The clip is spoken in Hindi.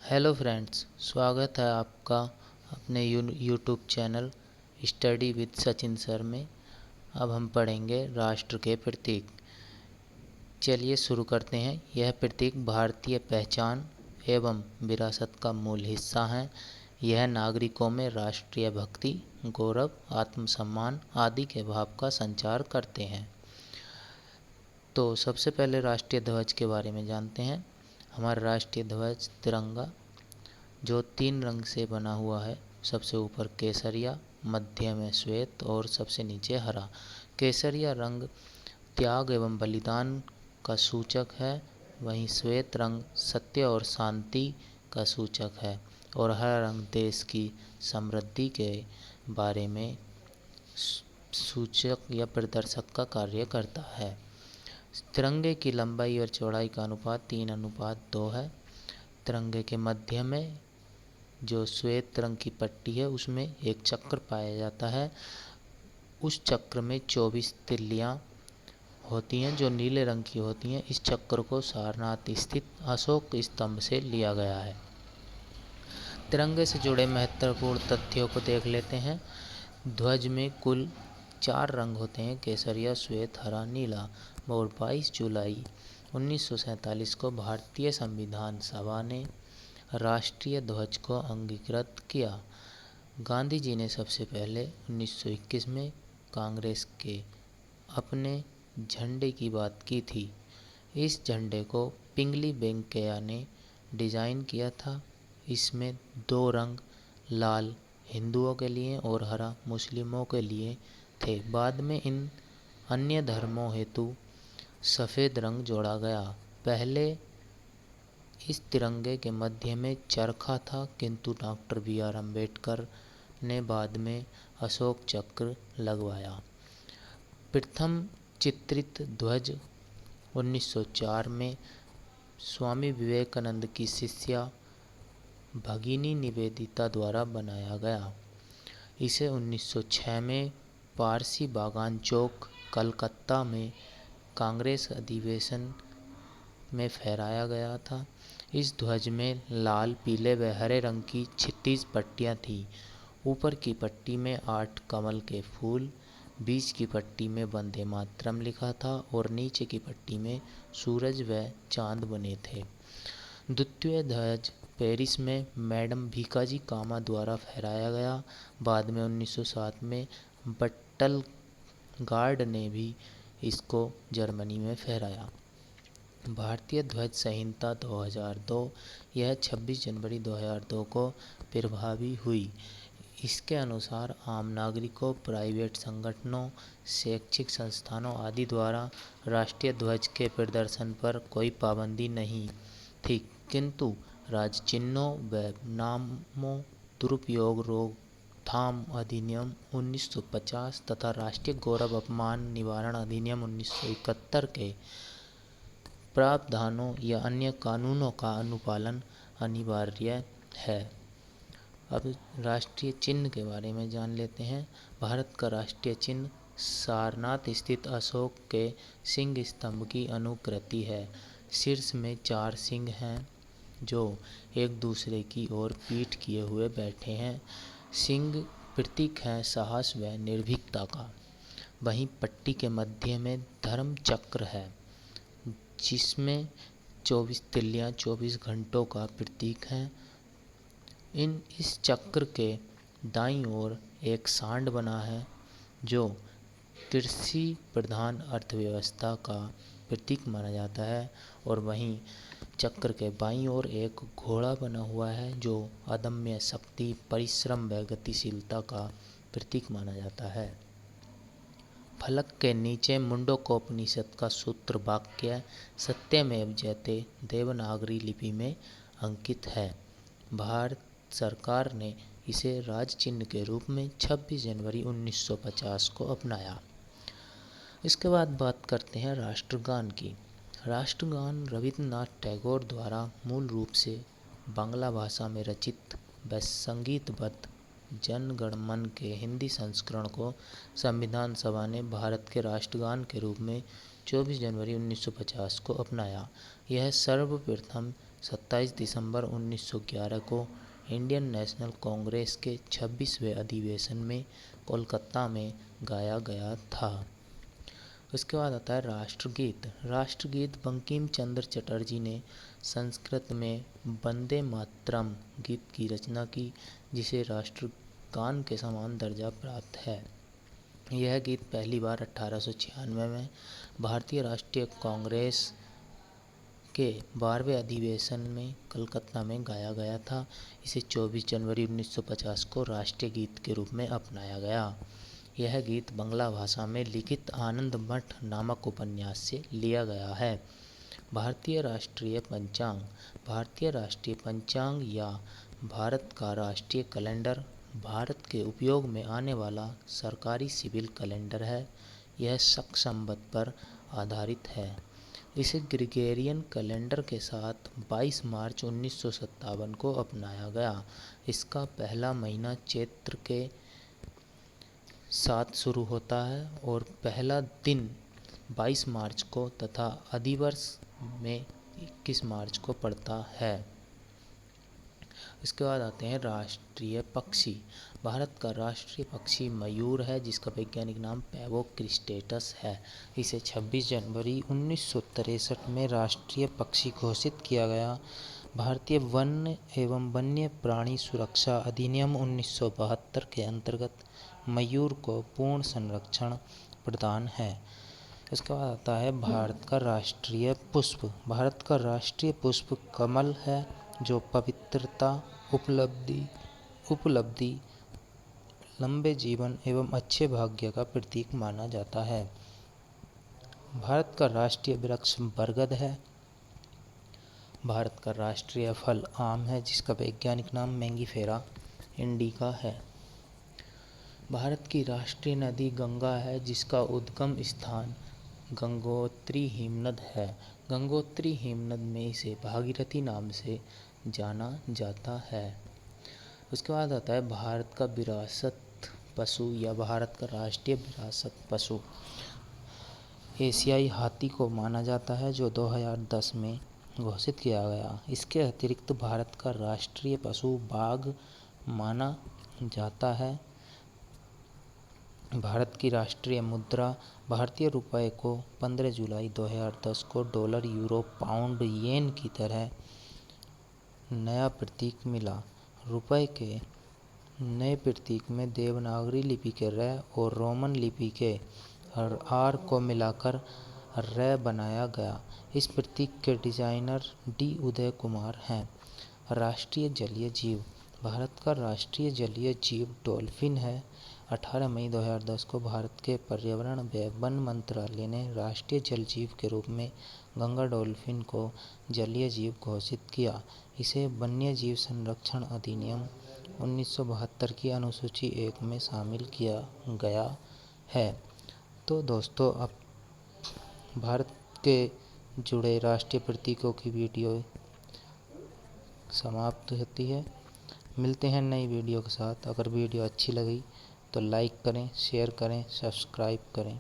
हेलो फ्रेंड्स, स्वागत है आपका अपने YouTube channel study with Sachin sir में। अब हम पढ़ेंगे राष्ट्र के प्रतीक। चलिए शुरू करते हैं। यह प्रतीक भारतीय पहचान एवं विरासत का मूल हिस्सा हैं। यह नागरिकों में राष्ट्रीय भक्ति, गौरव, आत्मसम्मान आदि के भाव का संचार करते हैं। तो सबसे पहले राष्ट्रीय ध्वज के बारे में जानते हैं। हमारा राष्ट्रीय ध्वज तिरंगा जो 3 रंग से बना हुआ है। सबसे ऊपर केसरिया, मध्य में श्वेत और सबसे नीचे हरा। केसरिया रंग त्याग एवं बलिदान का सूचक है, वहीं श्वेत रंग सत्य और शांति का सूचक है और हरा रंग देश की समृद्धि के बारे में सूचक या प्रदर्शक का कार्य करता है। तिरंगे की लंबाई और चौड़ाई का अनुपात 3:2 है। तिरंगे के मध्य में जो श्वेत रंग की पट्टी है उसमें एक चक्र पाया जाता है। उस चक्र में 24 तिल्लियाँ होती हैं जो नीले रंग की होती हैं। इस चक्र को सारनाथ स्थित अशोक स्तंभ से लिया गया है। तिरंगे से जुड़े महत्वपूर्ण तथ्यों को देख लेते हैं। ध्वज में कुल 4 रंग होते हैं, केसरिया, श्वेत, हरा, नीला। और 22 जुलाई 1947 को भारतीय संविधान सभा ने राष्ट्रीय ध्वज को अंगीकृत किया। गांधी जी ने सबसे पहले 1921 में कांग्रेस के अपने झंडे की बात की थी। इस झंडे को पिंगली वेंकैया ने डिज़ाइन किया था। इसमें 2 रंग, लाल हिंदुओं के लिए और हरा मुस्लिमों के लिए थे। बाद में इन अन्य धर्मों हेतु सफ़ेद रंग जोड़ा गया। पहले इस तिरंगे के मध्य में चरखा था, किंतु डॉक्टर BR अम्बेडकर ने बाद में अशोक चक्र लगवाया। प्रथम चित्रित ध्वज 1904 में स्वामी विवेकानंद की शिष्या भगिनी निवेदिता द्वारा बनाया गया। इसे 1906 में पारसी बागान चौक, कलकत्ता में कांग्रेस अधिवेशन में फहराया गया था। इस ध्वज में लाल, पीले व हरे रंग की 36 पट्टियाँ थीं। ऊपर की पट्टी में 8 कमल के फूल, बीच की पट्टी में वंदे मातरम लिखा था और नीचे की पट्टी में सूरज व चांद बने थे। द्वितीय ध्वज पेरिस में मैडम भीकाजी कामा द्वारा फहराया गया। बाद में 1907 में बट्टल गार्ड ने भी इसको जर्मनी में फहराया। भारतीय ध्वज संहिता 2002, यह 26 जनवरी 2002 को प्रभावी हुई। इसके अनुसार आम नागरिकों, प्राइवेट संगठनों, शैक्षिक संस्थानों आदि द्वारा राष्ट्रीय ध्वज के प्रदर्शन पर कोई पाबंदी नहीं थी, किंतु राज्य चिन्हों व नामों दुरुपयोग रोकथाम अधिनियम 1950 तथा राष्ट्रीय गौरव अपमान निवारण अधिनियम 1971 के प्रावधानों या अन्य कानूनों का अनुपालन अनिवार्य है। अब राष्ट्रीय चिन्ह के बारे में जान लेते हैं। भारत का राष्ट्रीय चिन्ह सारनाथ स्थित अशोक के सिंह स्तंभ की अनुकृति है। शीर्ष में 4 सिंह हैं जो एक दूसरे की ओर पीठ किए हुए बैठे हैं। सिंह प्रतीक हैं साहस व निर्भीकता का। वहीं पट्टी के मध्य में धर्म चक्र है जिसमें 24 तिल्लियाँ 24 घंटों का प्रतीक है। इस चक्र के दाईं ओर एक सांड बना है जो कृषि प्रधान अर्थव्यवस्था का प्रतीक माना जाता है और वहीं चक्र के बाईं ओर एक घोड़ा बना हुआ है जो अदम्य शक्ति, परिश्रम व गतिशीलता का प्रतीक माना जाता है। फलक के नीचे मुंडकोपनिषद का सूत्र वाक्य सत्यमेव जयते देवनागरी लिपि में अंकित है। भारत सरकार ने इसे राज्य चिन्ह के रूप में 26 जनवरी 1950 को अपनाया। इसके बाद बात करते हैं राष्ट्रगान की। राष्ट्रगान रविन्द्रनाथ टैगोर द्वारा मूल रूप से बांग्ला भाषा में रचित व संगीतबद्ध जन गण मन के हिंदी संस्करण को संविधान सभा ने भारत के राष्ट्रगान के रूप में 24 जनवरी 1950 को अपनाया। यह सर्वप्रथम 27 दिसंबर 1911 को इंडियन नेशनल कांग्रेस के 26वें अधिवेशन में कोलकाता में गाया गया था। उसके बाद आता है राष्ट्रगीत। राष्ट्रगीत बंकिम चंद्र चटर्जी ने संस्कृत में वंदे मातरम गीत की रचना की, जिसे राष्ट्रगान के समान दर्जा प्राप्त है। यह गीत पहली बार 1896 में भारतीय राष्ट्रीय कांग्रेस के 12वें अधिवेशन में कलकत्ता में गाया गया था। इसे 24 जनवरी 1950 को राष्ट्रीय गीत के रूप में अपनाया गया। यह गीत बांग्ला भाषा में लिखित आनंद मठ नामक उपन्यास से लिया गया है। भारतीय राष्ट्रीय पंचांग। भारतीय राष्ट्रीय पंचांग या भारत का राष्ट्रीय कैलेंडर भारत के उपयोग में आने वाला सरकारी सिविल कैलेंडर है। यह शक संवत पर आधारित है। इसे ग्रिगोरियन कैलेंडर के साथ 22 मार्च 1957 को अपनाया गया। इसका पहला महीना चैत्र के साथ शुरू होता है और पहला दिन 22 मार्च को तथा अधिवर्ष में 21 मार्च को पड़ता है। इसके बाद आते हैं राष्ट्रीय पक्षी। भारत का राष्ट्रीय पक्षी मयूर है, जिसका वैज्ञानिक नाम पैवो क्रिस्टेटस है। इसे 26 जनवरी 1963 में राष्ट्रीय पक्षी घोषित किया गया। भारतीय वन एवं वन्य प्राणी सुरक्षा अधिनियम 1972 के अंतर्गत मयूर को पूर्ण संरक्षण प्रदान है। इसके बाद आता है भारत का राष्ट्रीय पुष्प। भारत का राष्ट्रीय पुष्प कमल है, जो पवित्रता, उपलब्धि, लंबे जीवन एवं अच्छे भाग्य का प्रतीक माना जाता है। भारत का राष्ट्रीय वृक्ष बरगद है। भारत का राष्ट्रीय फल आम है, जिसका वैज्ञानिक नाम मैंगीफेरा इंडिका है। भारत की राष्ट्रीय नदी गंगा है, जिसका उद्गम स्थान गंगोत्री हिमनद है। गंगोत्री हिमनद में इसे भागीरथी नाम से जाना जाता है। उसके बाद आता है भारत का विरासत पशु या भारत का राष्ट्रीय विरासत पशु एशियाई हाथी को माना जाता है, जो 2010 में घोषित किया गया। इसके अतिरिक्त भारत का राष्ट्रीय पशु बाघ माना जाता है। भारत की राष्ट्रीय मुद्रा। भारतीय रुपये को 15 जुलाई 2010 को डॉलर, यूरो, पाउंड, येन की तरह नया प्रतीक मिला। रुपये के नए प्रतीक में देवनागरी लिपि के र और रोमन लिपि के आर को मिलाकर र बनाया गया। इस प्रतीक के डिजाइनर डी उदय कुमार हैं। राष्ट्रीय जलीय जीव। भारत का राष्ट्रीय जलीय जीव डॉल्फिन है। 18 मई 2010 को भारत के पर्यावरण व वन मंत्रालय ने राष्ट्रीय जल जीव के रूप में गंगा डॉल्फिन को जलीय जीव घोषित किया। इसे वन्य जीव संरक्षण अधिनियम 1972 की अनुसूची 1 में शामिल किया गया है। तो दोस्तों, अब भारत के जुड़े राष्ट्रीय प्रतीकों की वीडियो समाप्त होती है। मिलते हैं नई वीडियो के साथ। अगर वीडियो अच्छी लगी तो लाइक करें, शेयर करें, सब्सक्राइब करें।